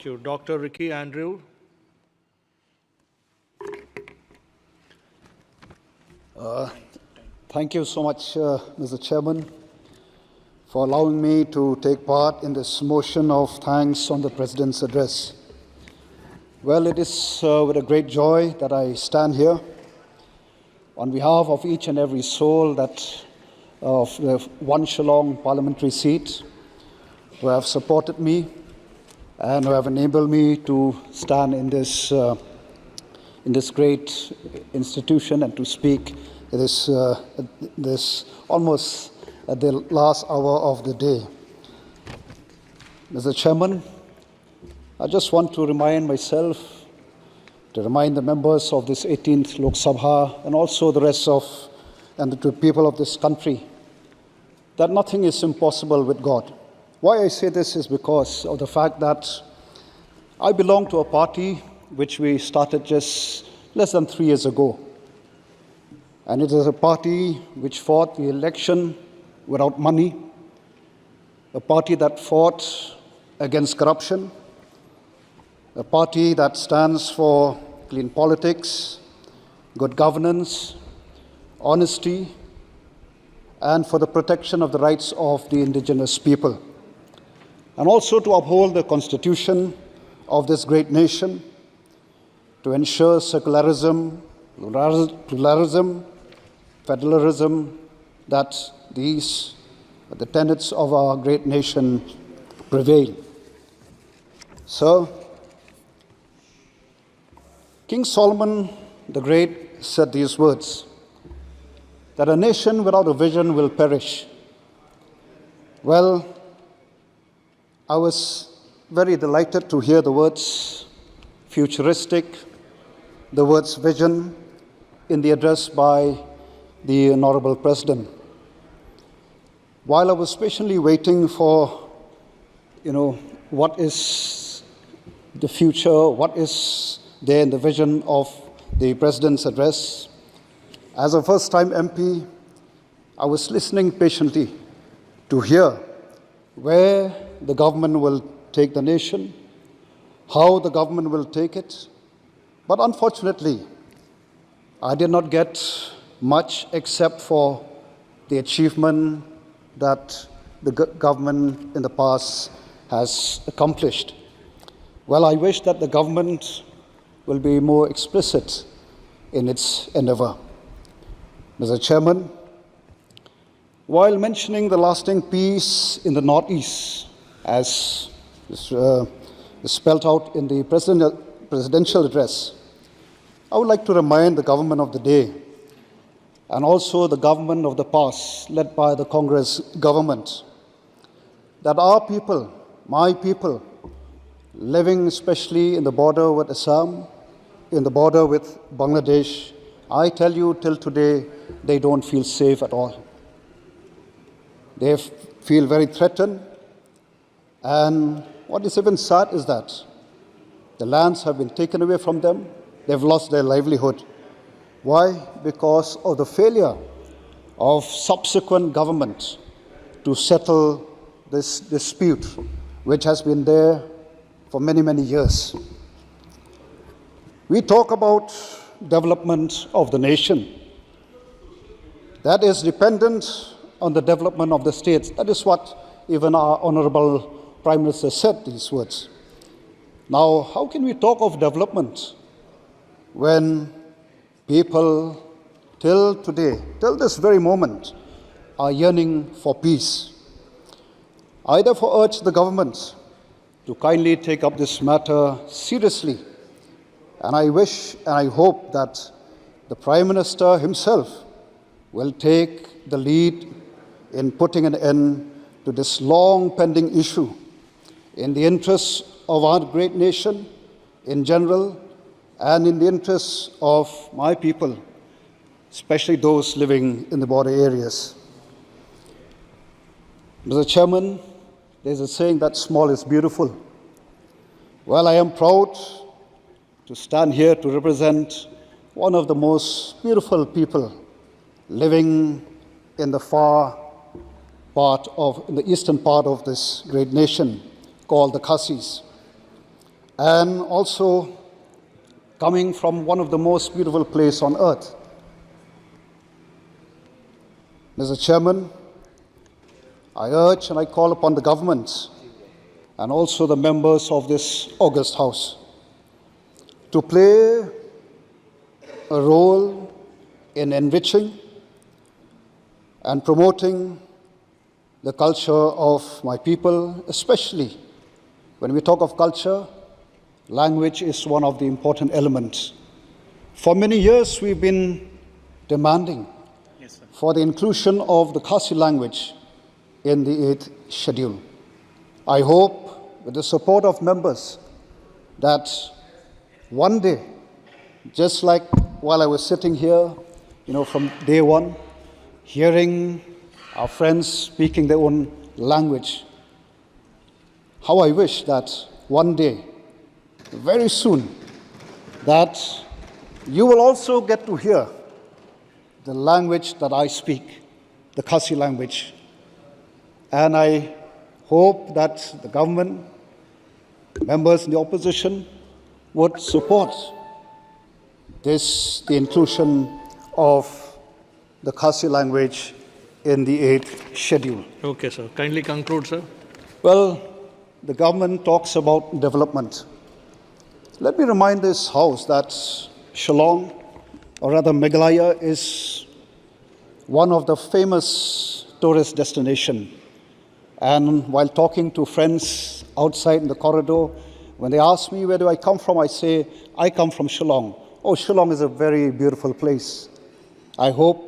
you. Dr. Ricky Andrew. Thank you so much, Mr. Chairman, for allowing me to take part in this motion of thanks on the President's address. Well, it is with a great joy that I stand here on behalf of each and every soul that of the One Shillong parliamentary seat who have supported me and who have enabled me to stand in this great institution and to speak this almost at the last hour of the day. Mr. Chairman, I just want to remind myself, to remind the members of this 18th Lok Sabha and also the rest of and the people of this country that nothing is impossible with God. Why I say this is because of the fact that I belong to a party which we started just less than 3 years ago. And it is a party which fought the election without money, a party that fought against corruption, a party that stands for clean politics, good governance, honesty, and for the protection of the rights of the indigenous people, and also to uphold the constitution of this great nation, to ensure secularism, pluralism, federalism, that these, the tenets of our great nation prevail. So, King Solomon the Great said these words, that a nation without a vision will perish. Well, I was very delighted to hear the words futuristic, the words vision in the address by the Honorable President. While I was patiently waiting for, what is the future, what is there in the vision of the President's address, as a first-time MP, I was listening patiently to hear where the government will take the nation, how the government will take it. But unfortunately, I did not get much except for the achievement that the government in the past has accomplished. Well, I wish that the government will be more explicit in its endeavor. Mr. Chairman, while mentioning the lasting peace in the Northeast, as is spelled out in the presidential address, I would like to remind the government of the day and also the government of the past, led by the Congress government, that our people, my people, living especially in the border with Assam, in the border with Bangladesh, I tell you, till today, they don't feel safe at all. They feel very threatened. And what is even sad is that the lands have been taken away from them. They've lost their livelihood. Why? Because of the failure of subsequent governments to settle this dispute, which has been there for many, many years. We talk about development of the nation. That is dependent on the development of the states. That is what even our Honorable Prime Minister said, these words. Now, how can we talk of development when people till today, till this very moment, are yearning for peace? I therefore urge the government to kindly take up this matter seriously. And I wish and I hope that the Prime Minister himself will take the lead in putting an end to this long pending issue in the interests of our great nation in general and in the interests of my people, especially those living in the border areas. Mr. Chairman, there's a saying that small is beautiful. Well, I am proud to stand here to represent one of the most beautiful people living in the in the eastern part of this great nation called the KHASIs. and also coming from one of the most beautiful places on earth. Mr. Chairman, I urge and I call upon the government and also the members of this august House to play a role in enriching and promoting the culture of my people, especially when we talk of culture, language is one of the important elements. For many years, we've been demanding for the inclusion of the KHASI language in the 8th schedule. I hope, with the support of members, that one day, just like while I was sitting here, from day one, hearing our friends speaking their own language, how I wish that one day, very soon, that you will also get to hear the language that I speak, the KHASI language. And I hope that the government, members in the opposition, would support the inclusion of the KHASI language in the 8th schedule. Okay, sir. Kindly conclude, sir. Well, the government talks about development. Let me remind this House that Shillong, or rather Meghalaya, is one of the famous tourist destinations. And while talking to friends outside in the corridor, when they ask me where do I come from, I say, I come from Shillong. Oh, Shillong is a very beautiful place. I hope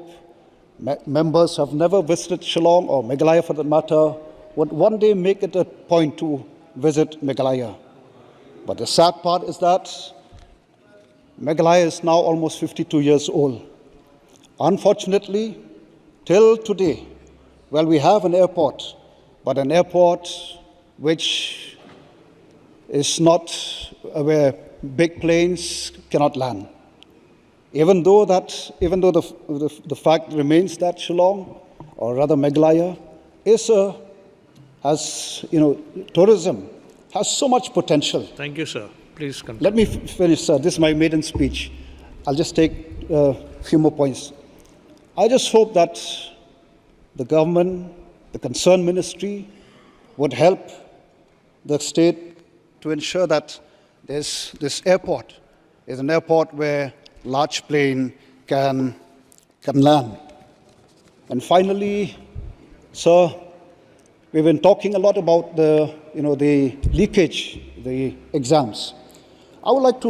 members who have never visited Shillong, or Meghalaya for that matter, would one day make it a point to visit Meghalaya. But the sad part is that Meghalaya is now almost 52 years old. Unfortunately, till today, well, we have an airport, but an airport which is not where big planes cannot land. Even though the fact remains that Shillong, or rather Meghalaya, tourism has so much potential. Thank you, sir. Please continue. Let me finish, sir. This is my maiden speech. I'll just take a few more points. I just hope that the government, the concerned ministry, would help the state to ensure that this airport is an airport where large plane can land. And finally, sir, we've been talking a lot about the leakage, the exams. I would like to